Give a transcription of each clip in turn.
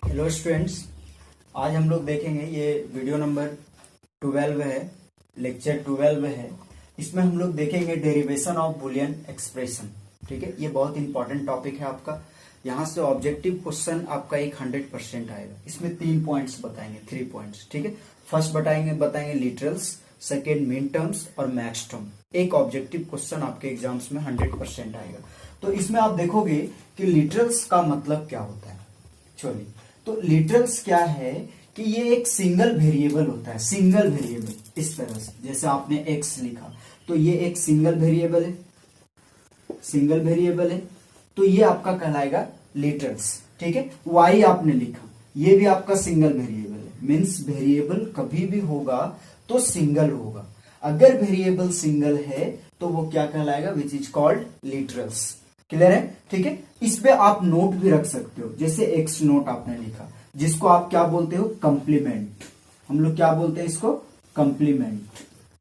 Hello students, आज हम लोग देखेंगे ये वीडियो नंबर 12 है, लेक्चर 12 है। इसमें हम लोग देखेंगे डेरिवेशन ऑफ बुलियन एक्सप्रेशन। ठीक है, ये बहुत इंपॉर्टेंट टॉपिक है आपका। यहाँ से ऑब्जेक्टिव क्वेश्चन आपका एक 100% आएगा। इसमें 3 पॉइंट्स बताएंगे, 3 पॉइंट्स। ठीक है, फर्स्ट बताएंगे लिटरल्स, सेकेंड मीन टर्म्स और मैक्स टर्म। एक ऑब्जेक्टिव क्वेश्चन आपके एग्जाम्स में 100% आएगा। तो इसमें आप देखोगे कि लिटरल्स का मतलब क्या होता है। चलिए, तो लिटरल्स क्या है कि ये एक सिंगल वेरिएबल होता है। सिंगल वेरिएबल इस तरह से, जैसे आपने एक्स लिखा तो ये एक सिंगल वेरिएबल है, सिंगल वेरिएबल है, तो ये आपका कहलाएगा लिटरल्स। ठीक है, वाई आपने लिखा, ये भी आपका सिंगल वेरिएबल है। मीन्स वेरिएबल कभी भी होगा तो सिंगल होगा। अगर वेरिएबल सिंगल है तो वो क्या कहलाएगा, which is called literals. Clear है? ठीक है, इस पे आप नोट भी रख सकते हो। जैसे एक्स नोट आपने लिखा, जिसको आप क्या बोलते हो, कंप्लीमेंट। हम लोग क्या बोलते हैं इसको, कंप्लीमेंट।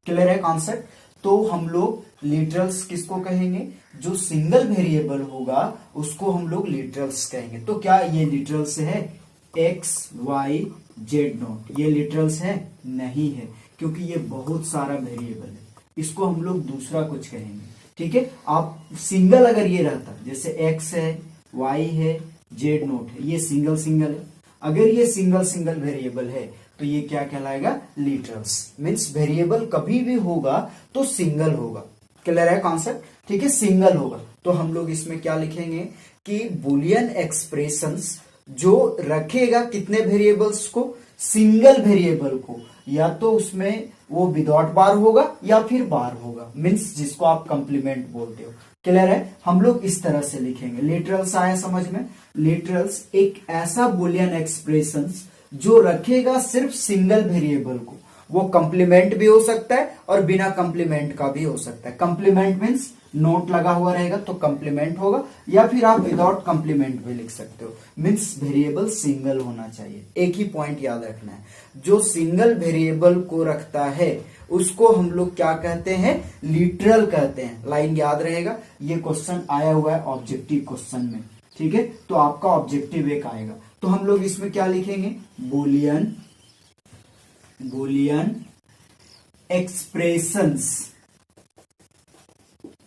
क्लियर है कॉन्सेप्ट? तो हम लोग लिटरल्स किसको कहेंगे, जो सिंगल वेरिएबल होगा उसको हम लोग लिटरल्स कहेंगे। तो क्या ये लिटरल्स है, एक्स वाई जेड नोट, ये लिटरल्स है? नहीं है, क्योंकि ये बहुत सारा वेरिएबल है। इसको हम लोग दूसरा कुछ कहेंगे। ठीक है, आप सिंगल अगर ये रहता, जैसे एक्स है, वाई है, जेड नोट है, ये सिंगल सिंगल है। अगर ये सिंगल सिंगल वेरिएबल है तो ये क्या कहलाएगा, लिटरल्स। मीन्स वेरिएबल कभी भी होगा तो सिंगल होगा। क्लियर है कॉन्सेप्ट? ठीक है, सिंगल होगा। तो हम लोग इसमें क्या लिखेंगे कि बुलियन एक्सप्रेशंस जो रखेगा कितने वेरिएबल्स को, सिंगल वेरिएबल को, या तो उसमें वो विदाउट बार होगा या फिर बार होगा। मीन्स जिसको आप कंप्लीमेंट बोलते हो। क्लियर है? हम लोग इस तरह से लिखेंगे। लिटरल्स आया समझ में? लिटरल्स एक ऐसा बुलियन एक्सप्रेशंस जो रखेगा सिर्फ सिंगल वेरिएबल को। वो कंप्लीमेंट भी हो सकता है और बिना कंप्लीमेंट का भी हो सकता है। कंप्लीमेंट मीन्स नोट लगा हुआ रहेगा तो कंप्लीमेंट होगा, या फिर आप विदाउट कंप्लीमेंट भी लिख सकते हो। मीन्स वेरिएबल सिंगल होना चाहिए। एक ही पॉइंट याद रखना है, जो सिंगल वेरिएबल को रखता है उसको हम लोग क्या कहते हैं, लिटरल कहते हैं। लाइन याद रहेगा, ये क्वेश्चन आया हुआ है ऑब्जेक्टिव क्वेश्चन में। ठीक है, तो आपका ऑब्जेक्टिव एक आएगा। तो हम लोग इसमें क्या लिखेंगे, Boolean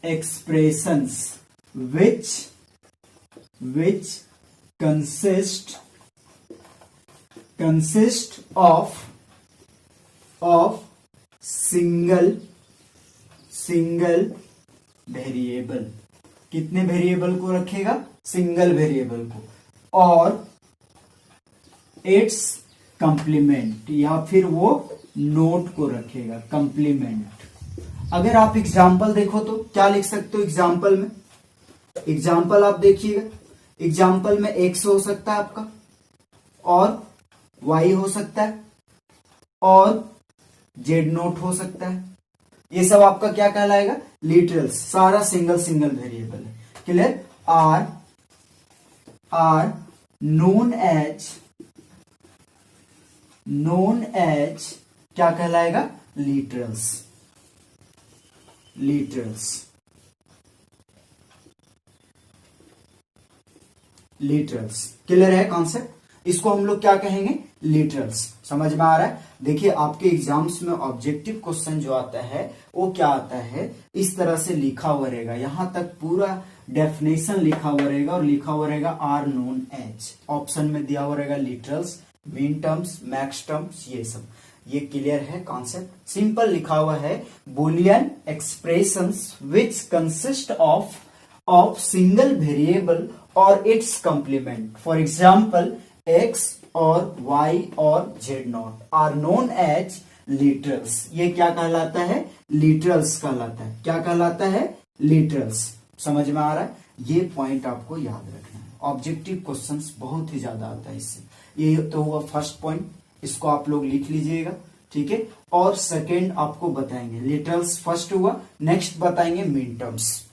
expressions which consist of single variable. कितने वेरिएबल को रखेगा, सिंगल वेरिएबल को, और इट्स कंप्लीमेंट, या फिर वो नोट को रखेगा, कंप्लीमेंट। अगर आप एग्जाम्पल देखो तो क्या लिख सकते हो एग्जाम्पल में। एग्जाम्पल आप देखिएगा, एग्जाम्पल में एक्स हो सकता है आपका, और वाई हो सकता है, और जेड नोट हो सकता है। ये सब आपका क्या कहलाएगा, लिटरल्स। सारा सिंगल वेरिएबल है। क्लियर? आर नोन एज क्या कहलाएगा, लिटरल्स। क्लियर है कॉन्सेप्ट? इसको हम लोग क्या कहेंगे, लिटरल्स। समझ में आ रहा है? देखिए, आपके एग्जाम्स में ऑब्जेक्टिव क्वेश्चन जो आता है वो क्या आता है, इस तरह से लिखा हुआ रहेगा। यहां तक पूरा डेफिनेशन लिखा हुआ रहेगा, और लिखा हुआ रहेगा आर नोन एज। ऑप्शन में दिया हुआ रहेगा literals, mean terms, max terms, ये सब। ये क्लियर है कॉन्सेप्ट? सिंपल लिखा हुआ है, Boolean expressions which consist of single variable और it's complement. For example X और वाई और Z not are known as literals. ये क्या कहलाता है, लिटरल्स कहलाता है। क्या कहलाता है, लिटरल्स। समझ में आ रहा है? ये पॉइंट आपको याद रखना है। ऑब्जेक्टिव क्वेश्चंस बहुत ही ज्यादा आता है इससे। ये तो हुआ फर्स्ट पॉइंट, इसको आप लोग लिख लीजिएगा। ठीक है, और सेकेंड आपको बताएंगे, लिटरल्स फर्स्ट हुआ, नेक्स्ट बताएंगे मीन टर्म्स।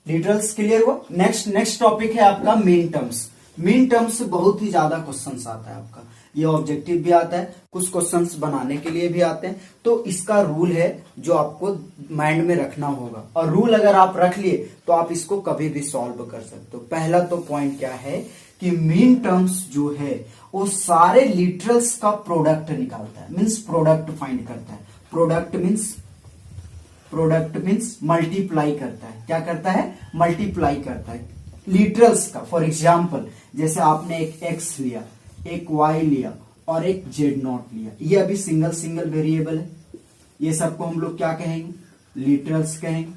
लिटरल्स क्लियर हुआ। नेक्स्ट टॉपिक है आपका मीन टर्म्स। मीन टर्म्स से बहुत ही ज्यादा क्वेश्चंस आता है आपका। ये ऑब्जेक्टिव भी आता है, कुछ क्वेश्चंस बनाने के लिए भी आते हैं। तो इसका रूल है जो आपको माइंड में रखना होगा, और रूल अगर आप रख लिए तो आप इसको कभी भी सॉल्व कर सकते हो। पहला तो पॉइंट क्या है कि मीन टर्म्स जो है वो सारे लिटरल्स का प्रोडक्ट निकालता है, मीन्स प्रोडक्ट फाइंड करता है। प्रोडक्ट मीन्स मल्टीप्लाई करता है। क्या करता है? मल्टीप्लाई करता है लिटरल्स का। फॉर एग्जाम्पल, जैसे आपने एक एक्स लिया, एक वाई लिया और एक जेड नॉट लिया, ये अभी सिंगल सिंगल वेरिएबल है। ये सबको हम लोग क्या कहेंगे? लिटरल्स कहेंगे।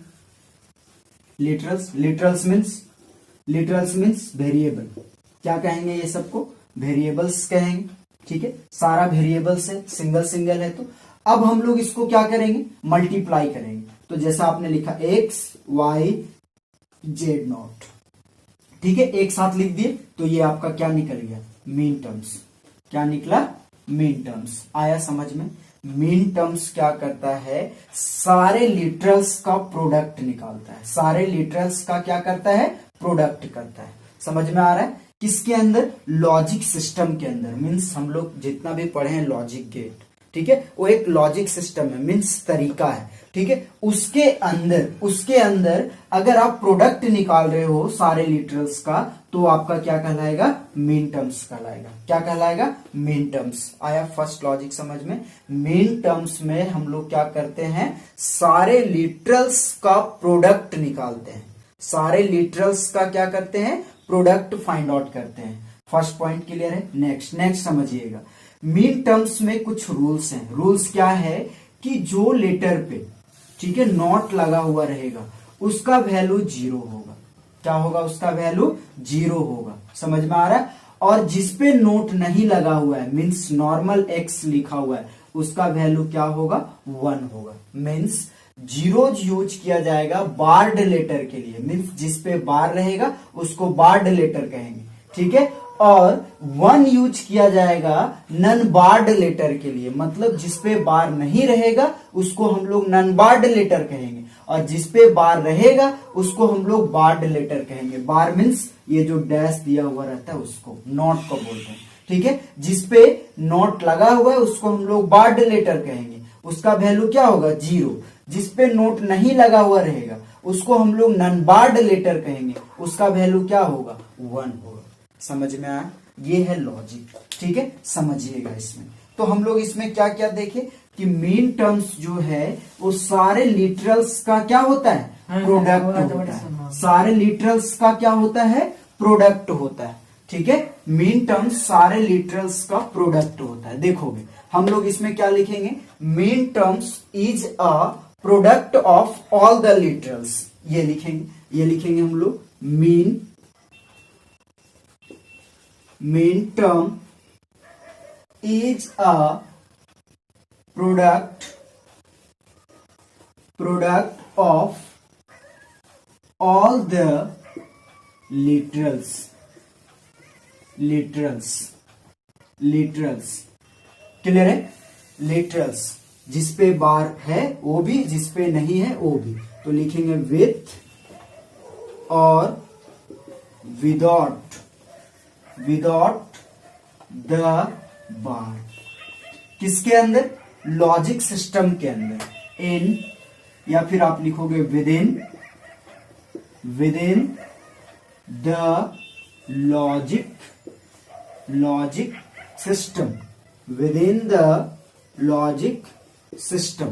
Literals means variable. क्या कहेंगे? ये सबको वेरिएबल्स कहेंगे। ठीक है, सारा वेरिएबल्स है, सिंगल सिंगल है। तो अब हम लोग इसको क्या करेंगे? मल्टीप्लाई करेंगे। तो जैसा आपने लिखा एक्स वाई जेड नॉट, ठीक है, एक साथ लिख दिए तो ये आपका क्या निकल गया? Mean terms. क्या निकला? Mean terms. आया समझ में? मीन टर्म्स क्या करता है? सारे लिटरल्स का प्रोडक्ट निकालता है। सारे लिटरल्स का क्या करता है? प्रोडक्ट करता है। समझ में आ रहा है? किसके अंदर? लॉजिक सिस्टम के अंदर। मीन्स हम लोग जितना भी पढ़े हैं लॉजिक गेट, ठीक है, वो एक लॉजिक सिस्टम है, मीन्स तरीका है। ठीक है, उसके अंदर अगर आप प्रोडक्ट निकाल रहे हो सारे लिटरल्स का, तो आपका क्या कहलाएगा? मीन टर्म्स कहलाएगा। क्या कहलाएगा? Mean terms. आया फर्स्ट लॉजिक समझ में? मीन टर्म्स में हम लोग क्या करते हैं? सारे लिटरल्स का प्रोडक्ट निकालते हैं। सारे लिटरल्स का क्या करते हैं? प्रोडक्ट फाइंड आउट करते हैं। फर्स्ट पॉइंट क्लियर है? नेक्स्ट समझिएगा। मीन टर्म्स में कुछ रूल्स हैं। रूल्स क्या है कि जो लेटर पे, ठीक है, नॉट लगा हुआ रहेगा उसका वैल्यू 0 होगा। क्या होगा? उसका वैल्यू 0 होगा। समझ में आ रहा है? और जिसपे नोट नहीं लगा हुआ है, मीन्स नॉर्मल एक्स लिखा हुआ है, उसका वैल्यू क्या होगा? 1 होगा। मीन्स 0 यूज किया जाएगा बार्ड लेटर के लिए। मीन्स जिसपे बार रहेगा उसको बार्ड लेटर कहेंगे। ठीक है, और 1 यूज किया जाएगा नन बार्ड लेटर के लिए। मतलब जिसपे बार नहीं रहेगा उसको हम लोग नन बार्ड लेटर कहेंगे, और जिसपे बार रहेगा उसको हम लोग बार्ड लेटर कहेंगे। बार मीन्स ये जो डैश दिया हुआ रहता है उसको नॉट को बोलते हैं। ठीक है, जिसपे नॉट लगा हुआ है उसको हम लोग बार्ड लेटर कहेंगे, उसका वैल्यू क्या होगा? 0। जिसपे नोट नहीं लगा हुआ रहेगा उसको हम लोग नन बार्ड लेटर कहेंगे, उसका वैल्यू क्या होगा? 1 होगा। समझ में आया? ये है लॉजिक। ठीक है, समझिएगा इसमें। तो हम लोग इसमें क्या क्या देखे कि मीन टर्म्स जो है वो सारे लिटरल्स का क्या होता है? प्रोडक्ट होता है। सारे लिटरल्स का क्या होता है? प्रोडक्ट होता है। ठीक है, मीन टर्म्स सारे लिटरल्स का प्रोडक्ट होता है। देखोगे हम लोग इसमें क्या लिखेंगे? Min terms is a product of all the literals. ये लिखेंगे हम लोग mean term is a product of all the literals. Clear है? लिटरल्स, जिसपे बार है वो भी, जिसपे नहीं है वो भी। तो लिखेंगे विथ और विदाउट द बार। किसके अंदर? लॉजिक सिस्टम के अंदर। इन, या फिर आप लिखोगे within the logic system. Within the logic system.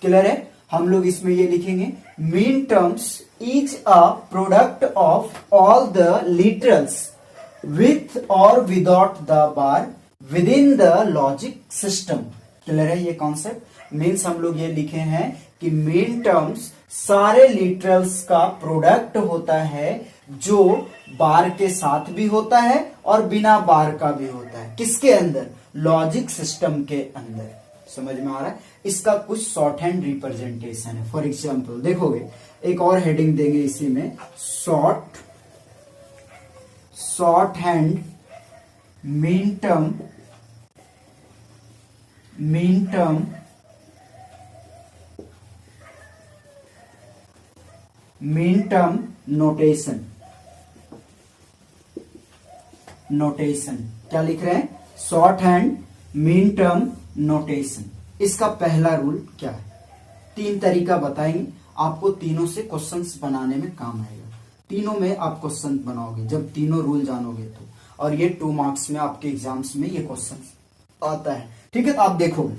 Clear है? हम लोग इसमें ये लिखेंगे min terms is a product of all the literals with और without the bar within the logic system. Clear है ये कॉन्सेप्ट? मीन्स हम लोग ये लिखे हैं कि मीन टर्म्स सारे लिटरल्स का प्रोडक्ट होता है, जो बार के साथ भी होता है और बिना बार का भी होता है। किसके अंदर? लॉजिक सिस्टम के अंदर। समझ में आ रहा है? इसका कुछ शॉर्ट हैंड रिप्रेजेंटेशन है। फॉर एग्जाम्पल देखोगे, एक और हेडिंग देंगे इसी में, short hand mean term notation. क्या लिख रहे हैं? Short hand mean term notation. इसका पहला रूल क्या है? 3 तरीका बताएंगे आपको, तीनों से क्वेश्चंस बनाने में काम आएगा। तीनों में आप क्वेश्चन बनाओगे जब तीनों रूल जानोगे तो, और ये 2 मार्क्स में आपके एग्जाम्स में ये क्वेश्चन आता है। ठीक है, तो आप देखोगे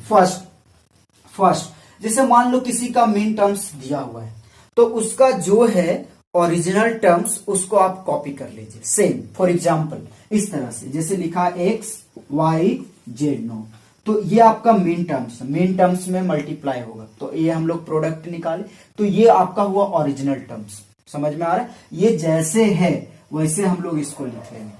फर्स्ट जैसे मान लो किसी का मीन टर्म्स दिया हुआ है, तो उसका जो है ओरिजिनल टर्म्स उसको आप कॉपी कर लीजिए सेम। फॉर एग्जाम्पल इस तरह से जैसे लिखा x y z नो, तो ये आपका मीन टर्म्स, मीन टर्म्स में मल्टीप्लाई होगा, तो ये हम लोग प्रोडक्ट निकाले, तो ये आपका हुआ ओरिजिनल टर्म्स। समझ में आ रहा है? ये जैसे है वैसे हम लोग इसको लिख लेंगे।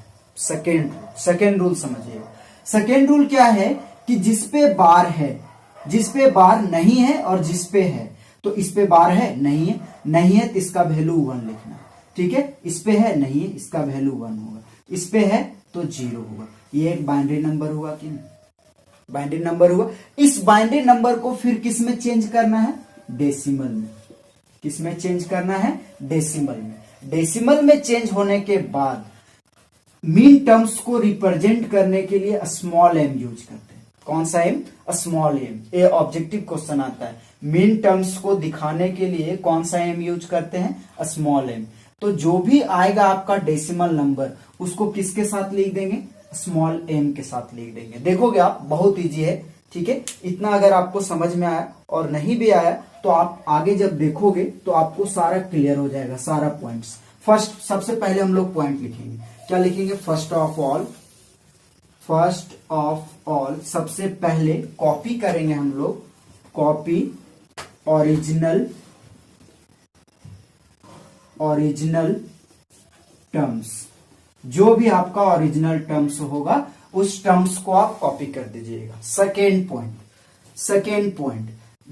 सेकेंड रूल समझिएगा। सेकेंड रूल क्या है कि जिस पे बार है, जिस पे बार नहीं है और जिस पे है, तो इस पे बार है नहीं है तो इसका वैल्यू 1 लिखना। ठीक है, इस पे है नहीं है, इसका वैल्यू 1 होगा, इस पे है तो 0 होगा। ये एक बाइनरी नंबर हुआ कि नहीं? बाइनरी नंबर हुआ। इस बाइनरी नंबर को फिर किस में चेंज करना है? डेसिमल में। किस में चेंज करना है? डेसिमल में। डेसिमल में चेंज होने के बाद मीन टर्म्स को रिप्रेजेंट करने के लिए स्मॉल एम यूज करते हैं। कौन सा एम? Small M. ये ऑब्जेक्टिव क्वेश्चन आता है, मीन टर्म्स को दिखाने के लिए कौन सा एम यूज करते हैं? Small M. तो जो भी आएगा आपका डेसिमल नंबर उसको किसके साथ लिख देंगे? स्मॉल एम के साथ लिख देंगे। देखोगे आप, बहुत इजी है। ठीक है, इतना अगर आपको समझ में आया और नहीं भी आया तो आप आगे जब देखोगे तो आपको सारा क्लियर हो जाएगा, सारा पॉइंट्स। फर्स्ट सबसे पहले हम लोग पॉइंट लिखेंगे। क्या लिखेंगे? फर्स्ट ऑफ ऑल सबसे पहले कॉपी करेंगे हम लोग, कॉपी ओरिजिनल टर्म्स। जो भी आपका ओरिजिनल टर्म्स होगा उस टर्म्स को आप कॉपी कर दीजिएगा। सेकेंड पॉइंट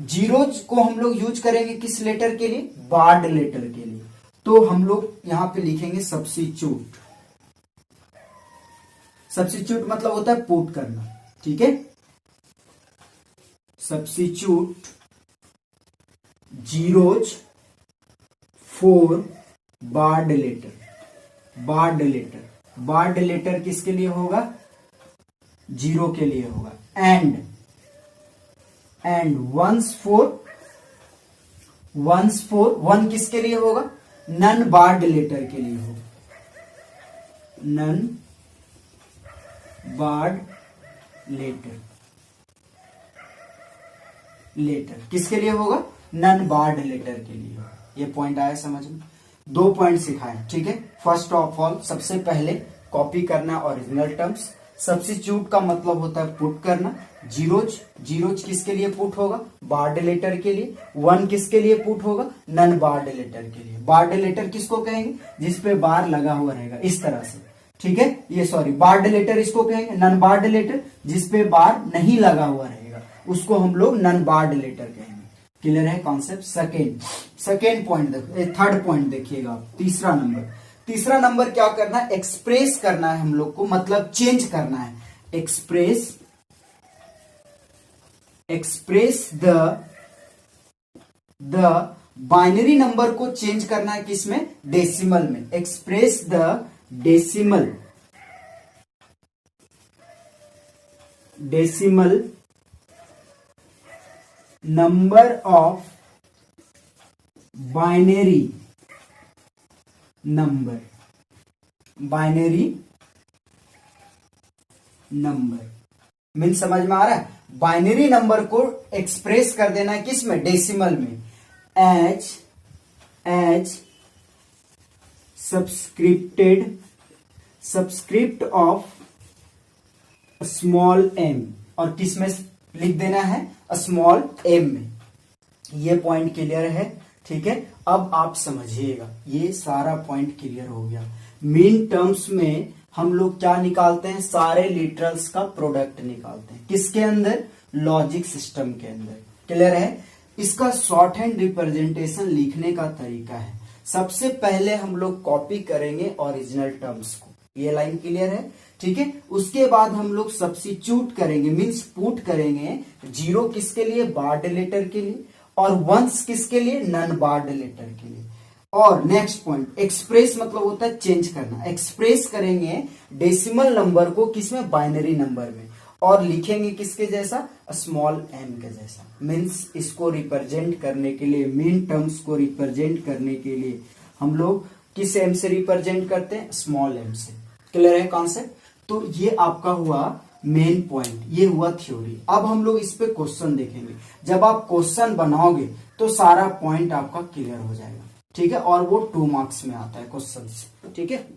जीरोज को हम लोग यूज करेंगे किस लेटर के लिए? बार्ड लेटर के लिए। तो हम लोग यहां पे लिखेंगे सब्स्टिट्यूट। सब्स्टिट्यूट मतलब होता है पुट करना। ठीक है, substitute zeros for barred letter. Barred letter किसके लिए होगा? 0 के लिए होगा। एंड वंस फॉर 1 किसके लिए होगा? नन बार्ड लेटर के लिए होगा। नन बार्ड लेटर किसके लिए होगा? नन बार्ड लेटर के लिए होगा। ये पॉइंट आया समझ में? 2 पॉइंट सिखाए। ठीक है, फर्स्ट ऑफ ऑल सबसे पहले कॉपी करना ओरिजिनल टर्म्स। सब्स्टिट्यूट का मतलब होता है पुट करना। जीरोज किसके लिए पुट होगा? बार्ड लेटर के लिए। 1 किसके लिए पुट होगा? नन बार्ड लेटर के लिए। बार्ड लेटर किसको कहेंगे? जिसपे बार लगा हुआ रहेगा, इस तरह से। ठीक है, ये सॉरी, बार्ड लेटर इसको कहेंगे। नन बार्ड लेटर जिसपे बार नहीं लगा हुआ रहेगा उसको हम लोग नन बार्ड लेटर कहेंगे। क्लियर है कॉन्सेप्ट? सेकेंड पॉइंट देखो। थर्ड पॉइंट देखिएगा आप, तीसरा नंबर क्या करना है? एक्सप्रेस करना है हम लोग को, मतलब चेंज करना है। एक्सप्रेस द बाइनरी नंबर को चेंज करना है किसमें? डेसिमल में। Express the decimal number of binary number mean समझ में आ रहा है? बाइनरी नंबर को एक्सप्रेस कर देना है किसमें? डेसिमल में। As subscript of small M, और किस में लिख देना है? स्मॉल एम में। ये पॉइंट क्लियर है? ठीक है, अब आप समझिएगा, ये सारा पॉइंट क्लियर हो गया। मीन टर्म्स में हम लोग क्या निकालते हैं? सारे लिटरल्स का प्रोडक्ट निकालते हैं। किसके अंदर? लॉजिक सिस्टम के अंदर। क्लियर है? इसका शॉर्ट हैंड रिप्रेजेंटेशन लिखने का तरीका है, सबसे पहले हम लोग कॉपी करेंगे ओरिजिनल टर्म्स को। ये लाइन क्लियर है? ठीक है, उसके बाद हम लोग सब्स्टिट्यूट करेंगे, मीन्स पुट करेंगे। 0 किसके लिए? बार्ड लेटर के लिए, और 1 किसके लिए? नन बार्ड लेटर के लिए। और नेक्स्ट पॉइंट, एक्सप्रेस मतलब होता है चेंज करना। एक्सप्रेस करेंगे डेसिमल नंबर को किसमें, बाइनरी नंबर में, और लिखेंगे किसके जैसा, स्मॉल m के जैसा। मीन्स इसको रिप्रेजेंट करने के लिए, मीन टर्म्स को रिप्रेजेंट करने के लिए हम लोग किस m से रिप्रेजेंट करते हैं, स्मॉल m से। क्लियर है कॉन्सेप्ट? तो ये आपका हुआ मेन पॉइंट, ये हुआ थ्योरी। अब हम लोग इस पे क्वेश्चन देखेंगे। जब आप क्वेश्चन बनाओगे तो सारा पॉइंट आपका क्लियर हो जाएगा, ठीक है, और वो 2 मार्क्स में आता है क्वेश्चन से, ठीक है।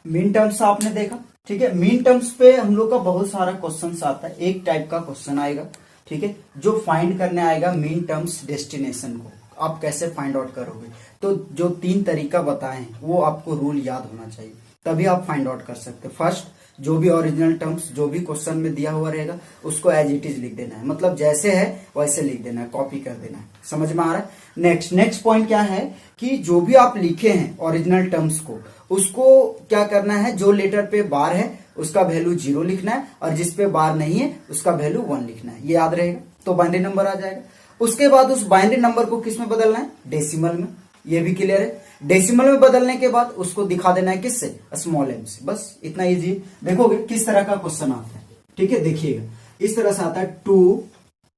मीन टर्म्स आपने देखा, ठीक है। मीन टर्म्स पे हम लोग का बहुत सारा क्वेश्चन आता है, एक टाइप का क्वेश्चन आएगा, ठीक है, जो फाइंड करने आएगा मीन टर्म्स डेस्टिनेशन को। आप कैसे फाइंड आउट करोगे, तो जो 3 तरीका बताए हैं वो आपको रूल याद होना चाहिए, तभी आप फाइंड आउट कर सकते हैं। फर्स्ट, जो भी ओरिजिनल टर्म्स जो भी क्वेश्चन में दिया हुआ रहेगा उसको एज इट इज लिख देना है, मतलब जैसे है वैसे लिख देना है, कॉपी कर देना है। समझ में आ रहा है? नेक्स्ट पॉइंट क्या है कि जो भी आप लिखे हैं ओरिजिनल टर्म्स को, उसको क्या करना है, जो लेटर पे बार है उसका वैल्यू 0 लिखना है, और जिस पे बार नहीं है उसका वैल्यू 1 लिखना है। ये याद रहेगा तो बाइनरी नंबर आ जाएगा। उसके बाद उस बाइनरी नंबर को किस में बदलना है, डेसिमल में। ये भी क्लियर है। डेसिमल में बदलने के बाद उसको दिखा देना है किससे, स्मॉल m से। बस इतना इजी। देखोगे किस तरह का क्वेश्चन आता है, ठीक है, देखिएगा इस तरह से आता है, to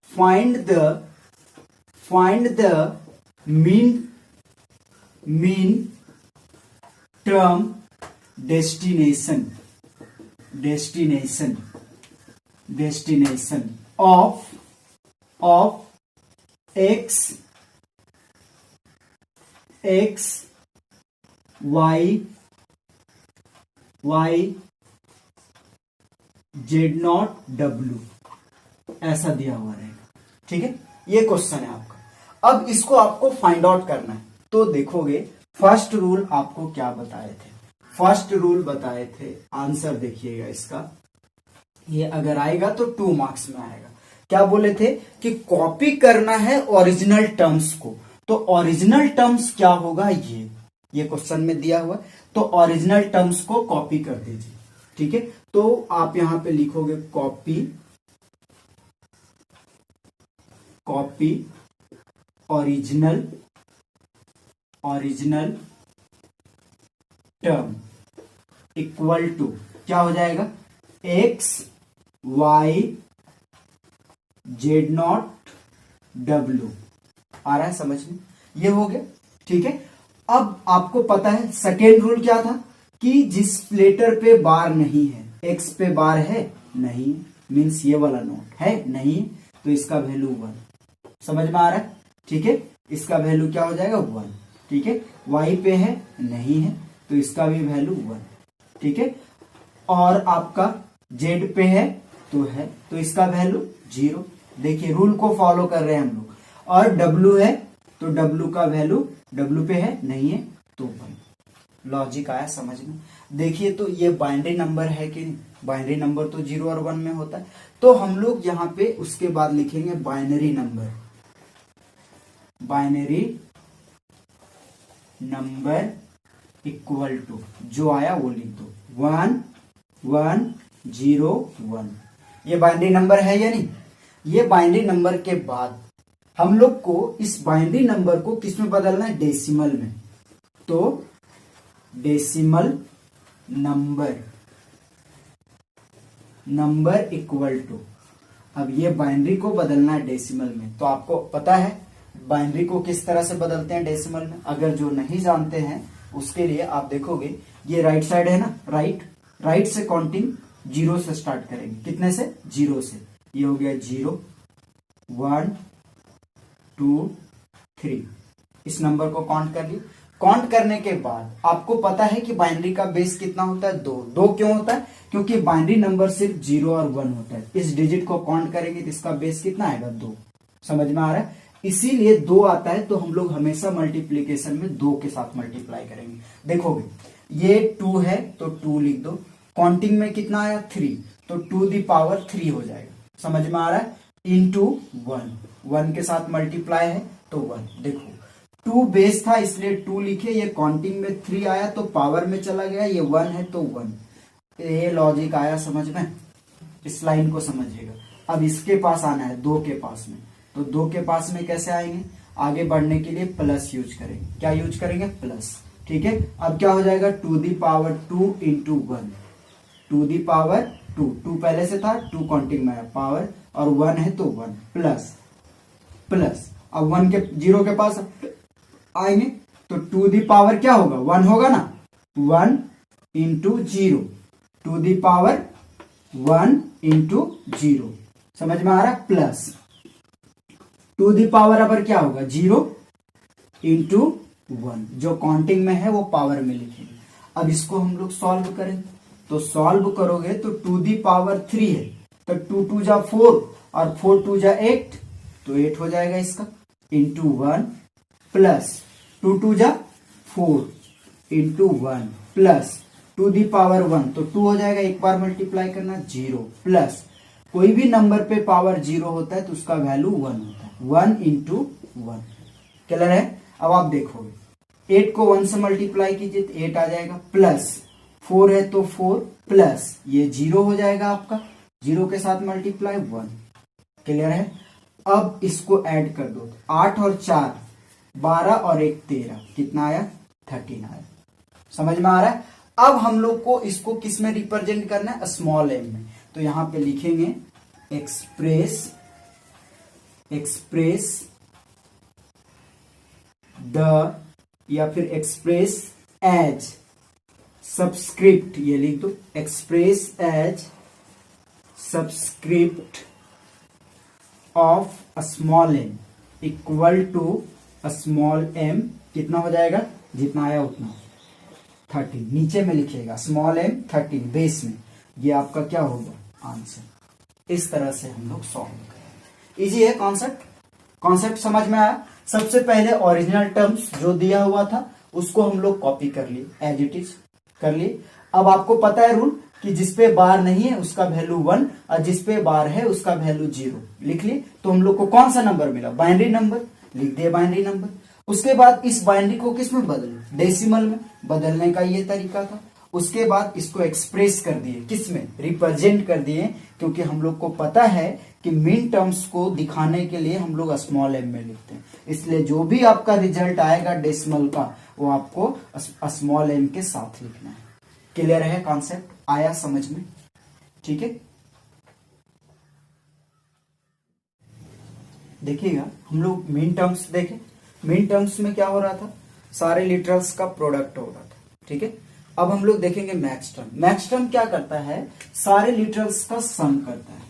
find the mean term destination of x y z not w, ऐसा दिया हुआ रहेगा, ठीक है। ये क्वेश्चन है आपका। अब इसको आपको फाइंड आउट करना है। तो देखोगे फर्स्ट रूल आपको क्या बताए थे, फर्स्ट रूल बताए थे, आंसर देखिएगा इसका। ये अगर आएगा तो 2 मार्क्स में आएगा। क्या बोले थे कि कॉपी करना है ओरिजिनल टर्म्स को। तो ओरिजिनल टर्म्स क्या होगा, ये क्वेश्चन में दिया हुआ है, तो ओरिजिनल टर्म्स को कॉपी कर दीजिए, ठीक है। तो आप यहां पे लिखोगे copy original term equal to क्या हो जाएगा, x y z not w। आ रहा है समझ में? ये हो गया, ठीक है। अब आपको पता है सेकेंड रूल क्या था कि जिस लेटर पे बार नहीं है, x पे बार है नहीं, मीन्स ये वाला नोट है नहीं, तो इसका वैल्यू 1। समझ में आ रहा है? ठीक है, इसका वैल्यू क्या हो जाएगा 1, ठीक है। y पे है नहीं है, तो इसका भी वैल्यू 1, ठीक है। और आपका z पे है, तो इसका वैल्यू 0। देखिए रूल को फॉलो कर रहे हैं हम लोग। और w है, तो w का वैल्यू, w पे है नहीं है तो 1। लॉजिक आया समझ में? देखिए तो ये बाइनरी नंबर है कि नहीं, बाइनरी नंबर तो 0 और 1 में होता है। तो हम लोग यहाँ पे उसके बाद लिखेंगे बाइनरी नंबर इक्वल टू, जो आया वो लिख दो, 1 1 0 1। ये बाइनरी नंबर है या नहीं? ये बाइनरी नंबर के बाद हम लोग को इस बाइनरी नंबर को किस में बदलना है, डेसिमल में। तो डेसिमल नंबर इक्वल टू, अब ये बाइनरी को बदलना है डेसिमल में। तो आपको पता है बाइनरी को किस तरह से बदलते हैं डेसिमल में। अगर जो नहीं जानते हैं उसके लिए आप देखोगे, ये राइट साइड है ना, राइट से काउंटिंग 0 से स्टार्ट करेंगे। कितने से? 0 से। ये हो गया 0 1 2 3। इस नंबर को काउंट कर लिया। काउंट करने के बाद आपको पता है कि बाइनरी का बेस कितना होता है, 2। क्यों होता है? क्योंकि बाइनरी नंबर सिर्फ 0 और 1 होता है। इस डिजिट को काउंट करेंगे तो इसका बेस कितना आएगा, 2। समझ में आ रहा है? इसीलिए 2 आता है, तो हम लोग हमेशा मल्टीप्लीकेशन में 2 के साथ मल्टीप्लाई करेंगे। देखोगे ये 2 है तो 2 लिख दो। काउंटिंग में कितना आया, 3, तो 2 दी पावर 3 हो जाएगा। समझ में आ रहा है? इंटू 1 के साथ मल्टीप्लाई है तो 1। देखो 2 बेस था इसलिए 2 लिखे, ये काउंटिंग में 3 आया तो पावर में चला गया, ये 1 है तो 1। ये लॉजिक आया समझ में? इस लाइन को समझिएगा। अब इसके पास आना है 2 के पास में, तो 2 के पास में कैसे आएंगे, आगे बढ़ने के लिए प्लस यूज करेंगे। क्या यूज करेंगे? प्लस। ठीक है, अब क्या हो जाएगा? 2 इंटू 1, 2 पहले से था, 2 काउंटिंग में पावर और 1 है तो 1 प्लस प्लस। अब 1 के 0 के पास आएंगे तो 2 क्या होगा? 1 होगा ना, 1 इंटू 0, 1 इंटू 0, समझ में आ रहा है? प्लस 2 अपर क्या होगा? 0 इंटू 1, जो काउंटिंग में है वो पावर में लिखेंगे। अब इसको हम लोग सॉल्व करें तो सॉल्व करोगे तो 2 है तो 2 2 जा 4 और 4 2 जा 8, तो 8 हो जाएगा इसका, इंटू 1 प्लस 2 2 जा 4 इंटू 1 प्लस 2 तो 2 हो जाएगा, एक बार मल्टीप्लाई करना 0 प्लस कोई भी नंबर पे पावर 0 होता है तो उसका वैल्यू 1 होता है, 1 इंटू 1। क्लियर है? अब आप देखोगे 8 को 1 से मल्टीप्लाई कीजिए तो 8 आ जाएगा, प्लस 4 है तो 4 प्लस ये 0 हो जाएगा आपका, 0 के साथ मल्टीप्लाई 1। क्लियर है? अब इसको ऐड कर दो, 8 और 4 12 और 1 13, कितना आया? 13 आया। समझ में आ रहा है? अब हम लोग को इसको किस में रिप्रेजेंट करना है? स्मॉल एम में। तो यहां पे लिखेंगे एक्सप्रेस द, या फिर एक्सप्रेस एज सबस्क्रिप्ट, ये लिख दो, express as subscript of small M equal to small M, कितना हो जाएगा? जितना आया उतना, 13 नीचे में लिखिएगा, स्मॉल एम 13 बेस में, ये आपका क्या होगा? आंसर। इस तरह से हम लोग सॉल्व करें। इजी है कॉन्सेप्ट समझ में आया? सबसे पहले ओरिजिनल टर्म्स जो दिया हुआ था उसको हम लोग कॉपी कर लिए, एज इट इज कर लिए। अब आपको पता है रूल कि जिसपे बार नहीं है उसका वैल्यू 1 और जिसपे बार है उसका वैल्यू 0 लिख लिए। तो हम लोग को कौन सा नंबर मिला? बाइनरी नंबर, लिख दिए बाइनरी नंबर। उसके बाद इस बाइनरी को किस में बदले? डेसिमल में। बदलने का ये तरीका था। उसके बाद इसको एक्सप्रेस कर दिए, किस में? रिप्रेजेंट कर दिए, क्योंकि हम लोग को पता है कि मिन टर्म्स को दिखाने के लिए हम लोग स्मॉल एम में लिखते हैं, इसलिए जो भी आपका रिजल्ट आएगा डेसिमल का वो आपको स्मॉल एम के साथ लिखना है। क्लियर है? कॉन्सेप्ट आया समझ में? ठीक है, देखिएगा हम लोग मिन टर्म्स देखें। मिन टर्म्स में क्या हो रहा था? सारे लिटरल्स का प्रोडक्ट हो रहा था। ठीक है, अब हम लोग देखेंगे मैक्स टर्म। मैक्स टर्म क्या करता है? सारे लिटरल्स का सम करता है।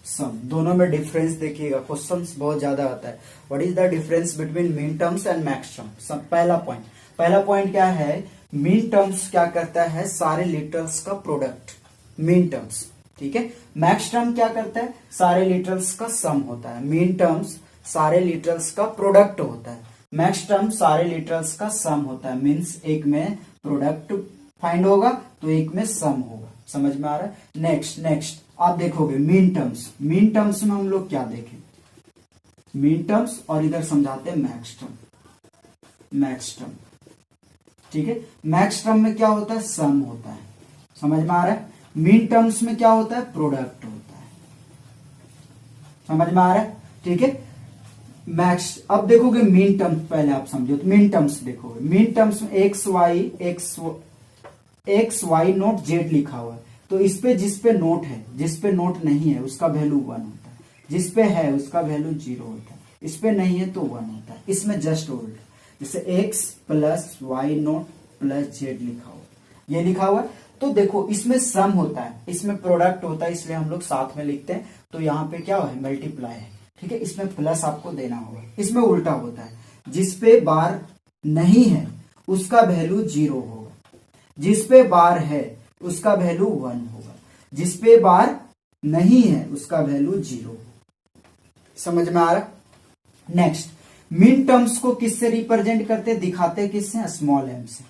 सम, दोनों में डिफरेंस देखिएगा, क्वेश्चंस बहुत ज्यादा आता है। What is the difference between मिन टर्म्स एंड मैक्स टर्म? पहला पॉइंट क्या है? मिन टर्म्स क्या करता है? सारे लिटरल्स का प्रोडक्ट, मिन टर्म्स। ठीक है, मैक्स टर्म क्या करता है? सारे लिटरल्स का सम होता है। मिन टर्म्स सारे लिटरल्स का प्रोडक्ट होता है, मैक्स टर्म सारे लिटरल्स का सम होता है। मीन्स एक में प्रोडक्ट फाइंड होगा तो एक में सम होगा। समझ में आ रहा है? नेक्स्ट आप देखोगे मीन टर्म्स। मीन टर्म्स में हम लोग क्या देखें? मीन टर्म्स, और इधर समझाते हैं मैक्स टर्म। ठीक है, मैक्स टर्म में क्या होता है? सम होता है। समझ में आ रहा है? मीन टर्म्स में क्या होता है? प्रोडक्ट होता है। समझ में आ रहा है? ठीक है, मैक्स। अब देखोगे मीन टर्म्स, पहले आप समझो तो मीन टर्म्स देखोगे। मीन टर्म्स में एक्स वाई नोट जेड लिखा हुआ है, तो इस पे जिस पे नोट है, जिस पे नोट नहीं है उसका वैल्यू 1 होता है, जिस पे है उसका वैल्यू 0 होता है, इस पे नहीं है तो 1 होता है। इसमें जस्ट उल्टा, जैसे X plus Y not plus Z लिखा हुआ, ये लिखा हुआ है, तो देखो इसमें सम होता है, इसमें प्रोडक्ट होता है, इसलिए हम लोग साथ में लिखते हैं। तो यहाँ पे क्या है? मल्टीप्लाई है। ठीक है, इसमें प्लस आपको देना होगा। इसमें उल्टा होता है, जिस पे बार नहीं है उसका वैल्यू 0 होगा, जिस पे बार है उसका वैल्यू 1 होगा, जिस पे बार नहीं है उसका वैल्यू 0। समझ में आ रहा? नेक्स्ट, मिन टर्म्स को किससे रिप्रेजेंट करते, दिखाते किससे? स्मॉल एम से।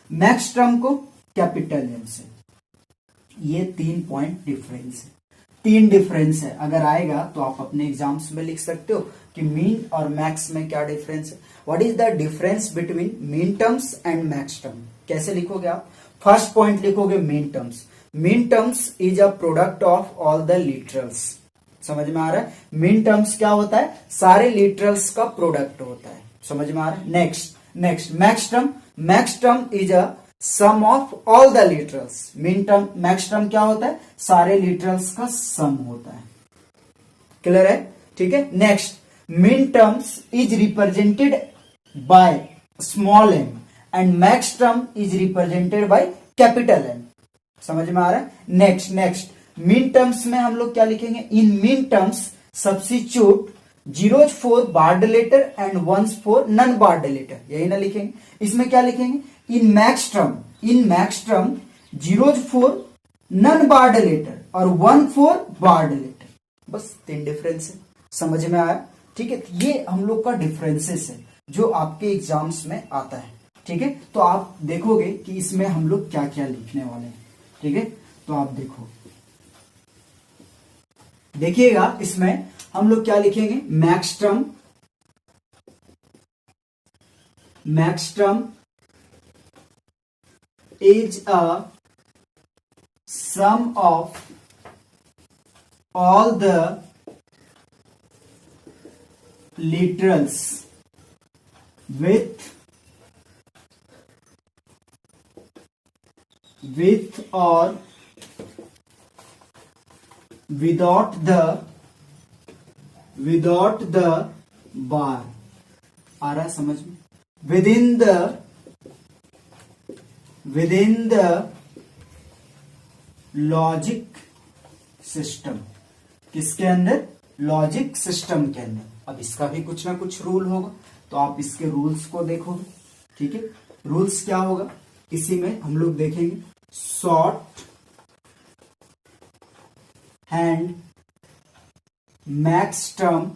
मैक्स टर्म को कैपिटल एम से। ये 3 पॉइंट डिफरेंस है, 3 डिफरेंस है। अगर आएगा तो आप अपने एग्जाम्स में लिख सकते हो कि मीन और मैक्स में क्या डिफरेंस है। What is the difference between mean terms and max term? कैसे लिखोगे आप? फर्स्ट पॉइंट लिखोगे mean terms. Mean terms is a product of all the literals. समझ में आ रहा है? मीन टर्म्स क्या होता है? सारे लिटरल्स का प्रोडक्ट होता है। समझ में आ रहा है? Next max term is a sum of all the literals. Mean term, max term क्या होता है? सारे लिटरल्स का सम होता है। क्लियर है? ठीक है। Next, mean terms is represented by small M and max term is represented by capital M. समझ में आ रहा है? नेक्स्ट मीन टर्म्स में हम लोग क्या लिखेंगे? In min terms substitute zeros for barred letter and once for non barred letter, यही ना लिखेंगे। इसमें क्या लिखेंगे? In max term zeros for non barred letter और 1 फॉर बार्ड लेटर। बस 3 डिफरेंस है। समझ में आया? ठीक है। ये हम लोग का डिफरेंसेस है जो आपके एग्जाम्स में आता है। ठीक है। तो आप देखोगे कि इसमें हम लोग क्या क्या लिखने वाले हैं। ठीक है। तो आप देखिएगा इसमें हम लोग क्या लिखेंगे? Max term is a sum of all the literals with or without the bar। आ रहा है समझ में? within the logic system. किसके अंदर? लॉजिक सिस्टम के अंदर। अब इसका भी कुछ ना कुछ रूल होगा, तो आप इसके रूल्स को देखोगे। ठीक है। रूल्स क्या होगा? इसी में हम लोग देखेंगे short hand max term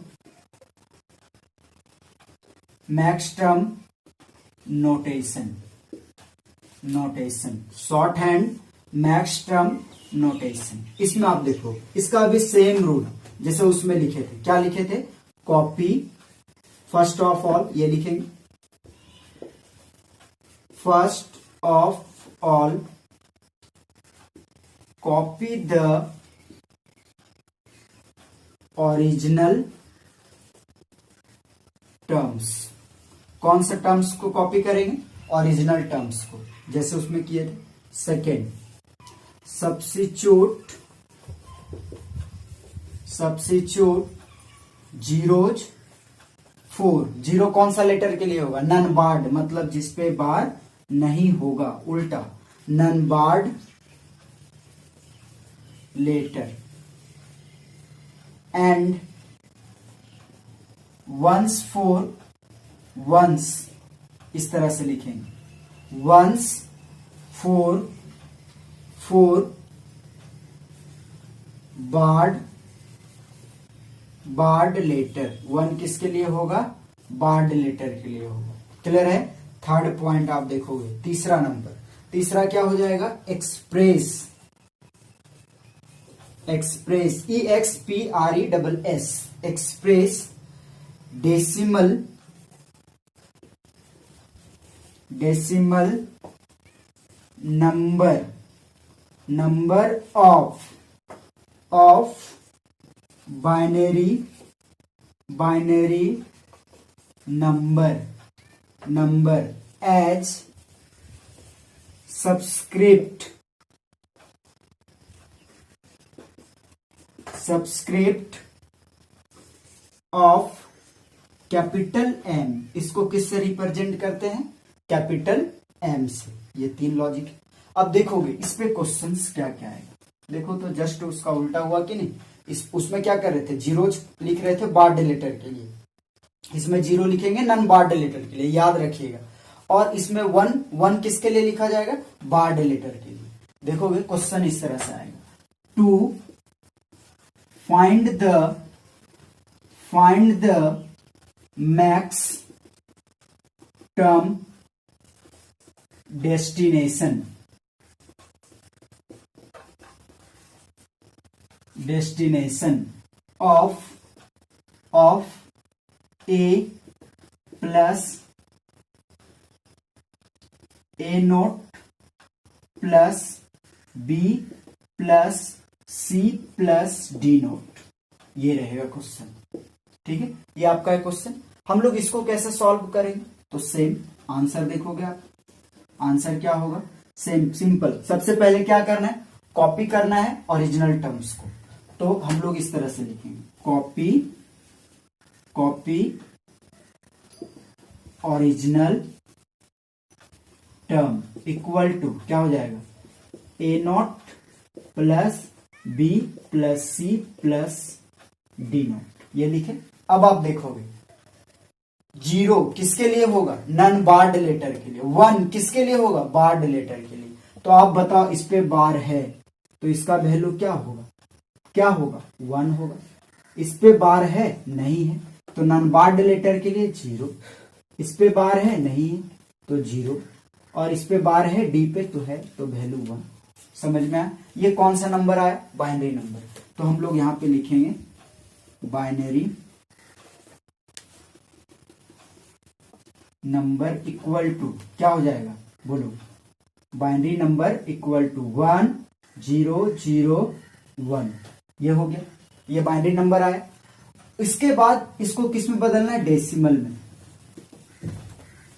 notation. Short hand max term notation. इसमें आप देखो, इसका भी सेम रूल जैसे उसमें लिखे थे। क्या लिखे थे? कॉपी फर्स्ट ऑफ ऑल, ये लिखेंगे first of all copy the original terms. कौन से टर्म्स को कॉपी करेंगे? ओरिजिनल टर्म्स को, जैसे उसमें किए थे। Second, substitute zeros for, zero कौन सा लेटर के लिए होगा? नन बार्ड, मतलब जिसपे बार नहीं होगा, उल्टा non barred letter. And once for once, इस तरह से लिखेंगे वंस फॉर बार्ड लेटर। 1 किसके लिए होगा? बार्ड लेटर के लिए होगा। क्लियर है? थर्ड पॉइंट आप देखोगे, तीसरा नंबर। तीसरा क्या हो जाएगा? Express EXPRESS, express decimal number of binary number as subscript of capital M. इसको किससे रिप्रेजेंट करते हैं? कैपिटल एम से। ये 3 लॉजिक है। अब देखोगे इस पे क्वेश्चंस क्या क्या आएगा। देखो तो जस्ट उसका उल्टा हुआ कि नहीं। उसमें क्या कर रहे थे? जीरोज लिख रहे थे बार्ड लेटर के लिए, इसमें जीरो लिखेंगे नॉन बार्ड लेटर के लिए, याद रखिएगा। और इसमें 1 किसके लिए लिखा जाएगा? बार्ड लेटर के लिए। देखोगे क्वेश्चन इस तरह से आएगा, to find the max term destination of A plus A naught plus B plus C plus D naught। ये रहेगा क्वेश्चन। ठीक है, ये आपका है क्वेश्चन। हम लोग इसको कैसे सॉल्व करेंगे, तो सेम आंसर देखोगे आप। आंसर क्या होगा, सेम सिंपल। सबसे पहले क्या करना है, कॉपी करना है ओरिजिनल टर्म्स को। तो हम लोग इस तरह से लिखेंगे, copy original term equal to क्या हो जाएगा, A not plus B plus C plus D not. ये लिखे। अब आप देखोगे 0 किसके लिए होगा, नन बार्ड लेटर के लिए। 1 किसके लिए होगा, बार्ड लेटर के लिए। तो आप बताओ, इस पे बार है तो इसका वैल्यू क्या होगा, क्या होगा, 1 होगा। इस पे बार है, नहीं है, तो नन बार्ड लेटर के लिए 0। इस पे बार है, नहीं है, तो 0। और इस पे बार है, डी पे तो है, तो वैल्यू 1। समझ में आया। ये कौन सा नंबर आया, बाइनरी नंबर। तो हम लोग यहां पे लिखेंगे बाइनरी नंबर इक्वल टू क्या हो जाएगा, बोलो, बाइनरी नंबर इक्वल टू 1 0 0 1। ये हो गया, ये बाइनरी नंबर आया। इसके बाद इसको किस में बदलना है, डेसिमल में।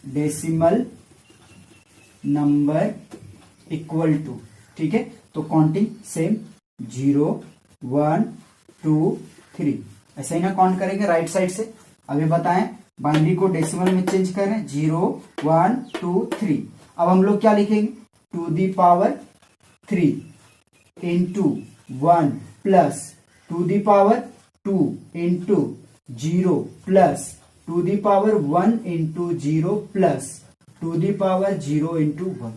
डेसिमल नंबर इक्वल टू, ठीक है, तो काउंटिंग सेम 0 1 2 3 ऐसा ही ना काउंट करेंगे राइट साइड से। अभी बताएं, बाइनरी को डेसिमल में चेंज करें, 0 1 2 3। अब हम लोग क्या लिखेंगे, to the power 3 into 1 plus to the power 2 into 0 plus to the power 1 into 0 plus to the power 0 into 1।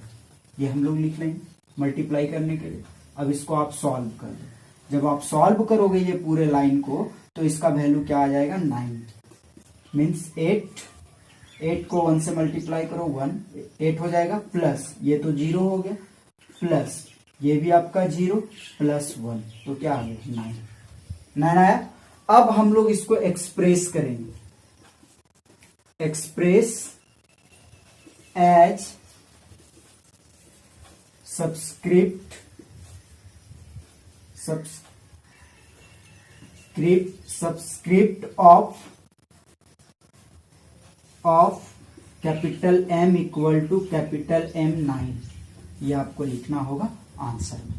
ये हम लोग लिख लेंगे मल्टीप्लाई करने के लिए। अब इसको आप सॉल्व कर दो। जब आप सॉल्व करोगे ये पूरे लाइन को, तो इसका वैल्यू क्या आ जाएगा, 9 मीन्स 8 को 1 से मल्टीप्लाई करो, 8 हो जाएगा, प्लस ये तो 0 हो गया, प्लस ये भी आपका 0 प्लस 1, तो क्या आ गया, 9 आया। अब हम लोग इसको एक्सप्रेस करेंगे, express as subscript of capital M equal to capital M9। ये आपको लिखना होगा आंसर में।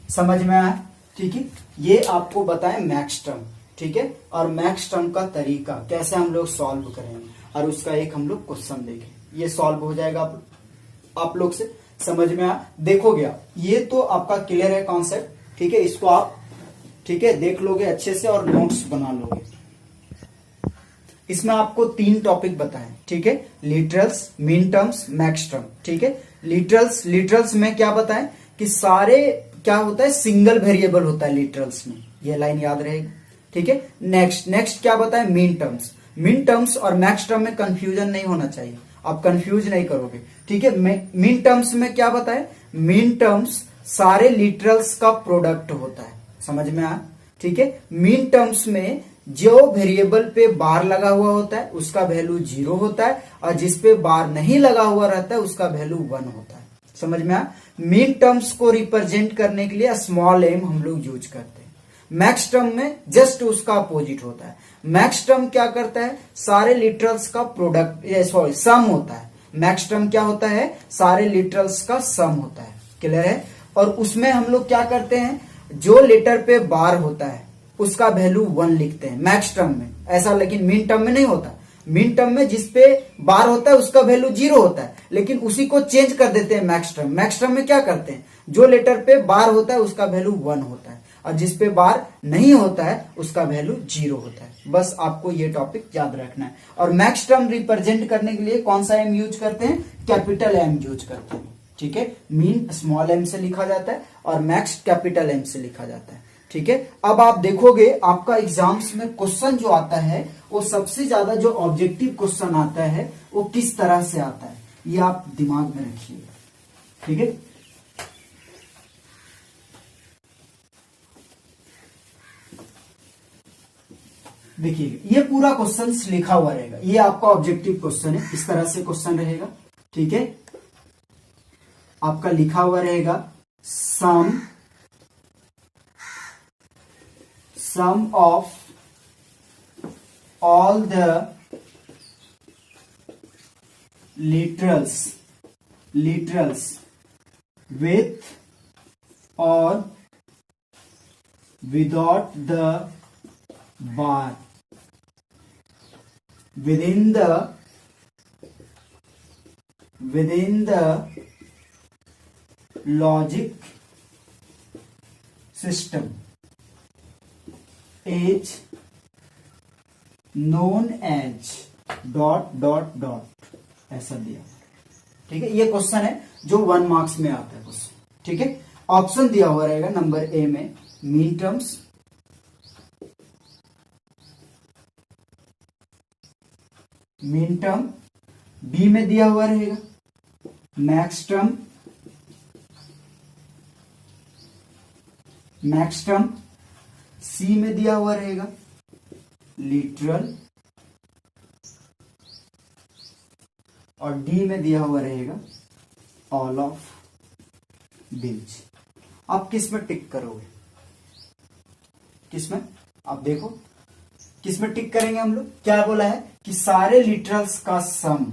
समझ में आया, ठीक है। ये आपको बताएं मैक्स टर्म, ठीक है, और मैक्स टर्म का तरीका कैसे हम लोग सॉल्व करेंगे, और उसका एक हम लोग क्वेश्चन देखें। ये सॉल्व हो जाएगा आप लोग से। समझ में आया, देखोगे आप, ये तो आपका क्लियर है कॉन्सेप्ट, ठीक है। इसको आप, ठीक है, देख लोगे अच्छे से और नोट्स बना लोगे। इसमें आपको 3 टॉपिक बताएं, ठीक है, literals, mean terms, max term, ठीक है। लिटरल्स में क्या बताएं कि सारे क्या होता है, सिंगल वेरिएबल होता है लिटरल्स में, ये लाइन याद रहेगी, ठीक है। नेक्स्ट क्या बताएं, मीन टर्म्स और मैक्स टर्म में कंफ्यूजन नहीं होना चाहिए, आप कंफ्यूज नहीं करोगे, ठीक है। मीन टर्म्स में क्या बताएं, मीन टर्म्स सारे लिटरल्स का प्रोडक्ट होता है। समझ में आया, ठीक है। मीन टर्म्स में जो वेरिएबल पे बार लगा हुआ होता है उसका वैल्यू 0 होता है, और जिस पे बार नहीं लगा हुआ रहता है उसका वैल्यू 1 होता है। समझ में आया। मीन टर्म्स को रिप्रेजेंट करने के लिए स्मॉल m हम लोग यूज करते हैं। मैक्स टर्म में जस्ट उसका अपोजिट होता है। मैक्स टर्म क्या करता है, सारे लिटरल्स का प्रोडक्ट, सॉरी सम होता है। मैक्स टर्म क्या होता है, सारे लिटरल्स का सम होता है। क्लियर है। और उसमें हम लोग क्या करते हैं, जो लेटर पे बार होता है उसका वैल्यू 1 लिखते हैं मैक्स टर्म में, ऐसा लेकिन मीन टर्म में नहीं होता। मीन टर्म में जिस पे बार होता है उसका वैल्यू 0 होता है, लेकिन उसी को चेंज कर देते हैं मैक्स टर्म। मैक्स टर्म में क्या करते हैं, जो लेटर पे बार होता है उसका वैल्यू 1 होता है, और जिस पे बार नहीं होता है उसका वैल्यू 0 होता है। बस आपको ये टॉपिक याद रखना है। और मैक्स टर्म रिप्रेजेंट करने के लिए कौन सा एम यूज करते हैं, कैपिटल एम यूज करते हैं, ठीक है। मीन स्मॉल एम से लिखा जाता है और मैक्स कैपिटल एम से लिखा जाता है, ठीक है। अब आप देखोगे आपका एग्जाम्स में क्वेश्चन जो आता है वो सबसे ज्यादा जो ऑब्जेक्टिव क्वेश्चन आता है वो किस तरह से आता है, ये आप दिमाग में रखिएगा, ठीक है। देखिए ये पूरा क्वेश्चन लिखा हुआ रहेगा, ये आपका ऑब्जेक्टिव क्वेश्चन है, इस तरह से क्वेश्चन रहेगा, ठीक है। आपका लिखा हुआ रहेगा sum of all the literals with or without the bar within the logic system is known as ... ऐसा दिया। ठीक है, ये क्वेश्चन है जो 1 मार्क्स में आता है क्वेश्चन। ठीक है, ऑप्शन दिया हुआ रहेगा नंबर ए में मीन टर्म्स, बी में दिया हुआ रहेगा मैक्स टर्म, सी में दिया हुआ रहेगा लिटरल और डी में दिया हुआ रहेगा ऑल ऑफ दीज। आप किस में टिक करोगे? किसमें? आप देखो किसमें टिक करेंगे हम लोग। क्या बोला है कि सारे लिटरल्स का सम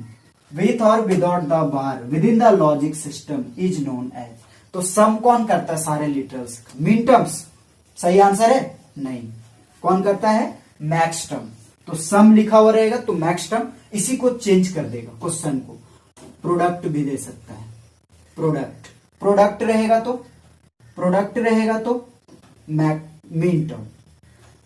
विथ और without the bar within the logic system is known as. तो सम कौन करता है सारे लिटरल्स का? Mean terms. सही आंसर है? नहीं। कौन करता है? Max term. तो सम लिखा हुआ रहेगा तो मैक्स टर्म इसी को चेंज कर देगा क्वेश्चन को। प्रोडक्ट भी दे सकता है, प्रोडक्ट रहेगा तो मीन टर्म।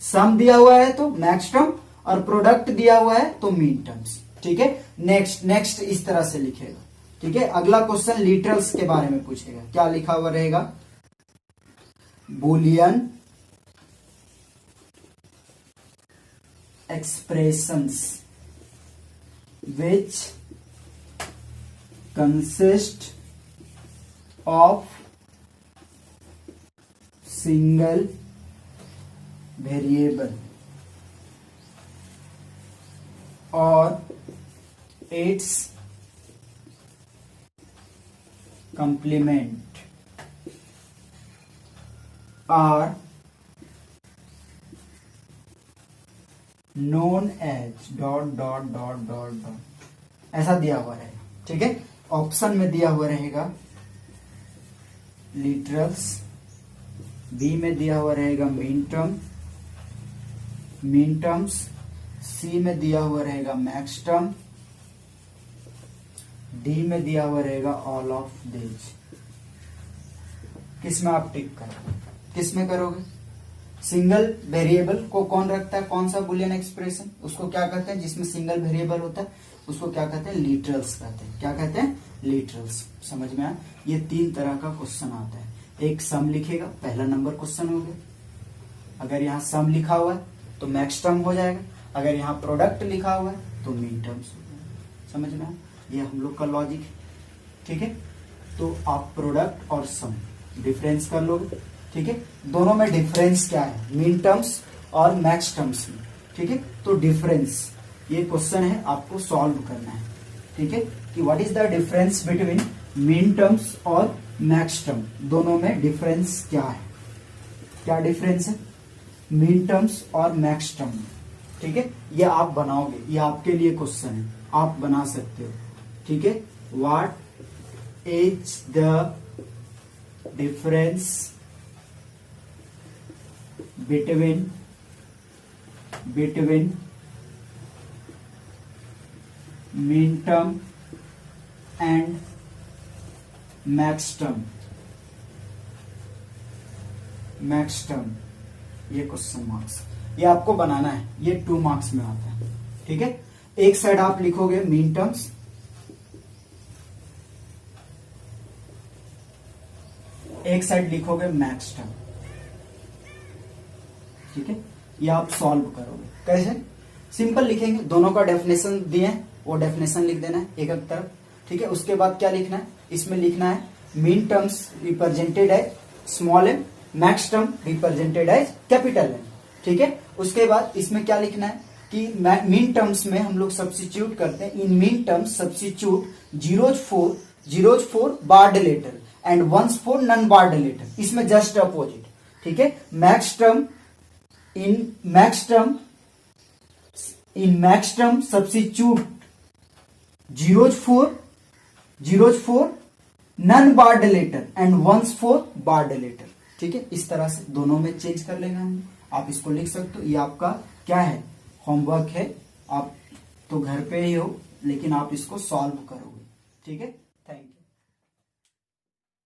सम दिया हुआ है तो मैक्स टर्म और प्रोडक्ट दिया हुआ है तो मीन टर्म्स। ठीक है, नेक्स्ट इस तरह से लिखेगा। ठीक है, अगला क्वेश्चन लिटरल्स के बारे में पूछेगा। क्या लिखा हुआ रहेगा? Boolean expressions which consist of single variable or its complement are known as ... ऐसा दिया हुआ रहेगा। ठीक है, ऑप्शन में दिया हुआ रहेगा लिटरल्स, बी में दिया हुआ रहेगा मीन टर्म्स, सी में दिया हुआ रहेगा मैक्स टर्म, डी में दिया हुआ रहेगा ऑल ऑफ दीज। किस में आप टिक करोगे? किस में करोगे? सिंगल वेरिएबल को कौन रखता है? कौन सा बुलियन एक्सप्रेशन? उसको क्या कहते हैं? जिसमें सिंगल वेरिएबल होता है उसको क्या कहते हैं? लिटरल्स कहते हैं। क्या कहते हैं? लिटरल्स। समझ में आया? ये 3 तरह का क्वेश्चन आता है। एक सम लिखेगा, पहला नंबर क्वेश्चन हो गया। अगर यहाँ सम लिखा हुआ है तो मैक्स टर्म हो जाएगा, अगर यहाँ प्रोडक्ट लिखा हुआ है तो मीन टर्म्स हो जाएगा। समझ में आया? ये हम लोग का लॉजिक है। ठीक है, तो आप प्रोडक्ट और सम डिफरेंस कर लोगे। ठीक है, दोनों में डिफरेंस क्या है? मीन टर्म्स और मैक्स टर्म्स में। ठीक है, तो डिफरेंस ये क्वेश्चन है, आपको सॉल्व करना है। ठीक है, कि what is the difference between mean terms और मैक्स टर्म, दोनों में डिफरेंस क्या है? क्या डिफरेंस है मीन टर्म्स और मैक्स टर्म में? ठीक है, ये आप बनाओगे, ये आपके लिए क्वेश्चन है, आप बना सकते हो। ठीक है, what is the difference between mean term and max term, ये क्वेश्चन मार्क्स, ये आपको बनाना है, ये 2 मार्क्स में आता है। ठीक है, एक साइड आप लिखोगे मीन टर्म्स, एक साइड लिखोगे मैक्स टर्म। ठीक है, ये आप सॉल्व करोगे। कैसे? सिंपल लिखेंगे, दोनों का डेफिनेशन दिए हैं, वो डेफिनेशन लिख देना है एक एक तरफ। ठीक है, उसके बाद क्या लिखना है? इसमें लिखना है mean terms represented as small M, max term represented as capital M. ठीक है, उसके बाद इसमें क्या लिखना है कि मीन टर्म्स में हम लोग सब्स्टिट्यूट करते हैं। In min terms substitute zeros for barred letter and once for non barred letter. इसमें जस्ट अपोजिट। ठीक है, max term in max term substitute zeros for none bar deleter and ones for bar deleter। ठीक है, इस तरह से दोनों में चेंज कर लेना है। आप इसको लिख सकते हो, ये आपका क्या है, होमवर्क है। आप तो घर पे ही हो, लेकिन आप इसको सॉल्व करोगे। ठीक है, थैंक यू।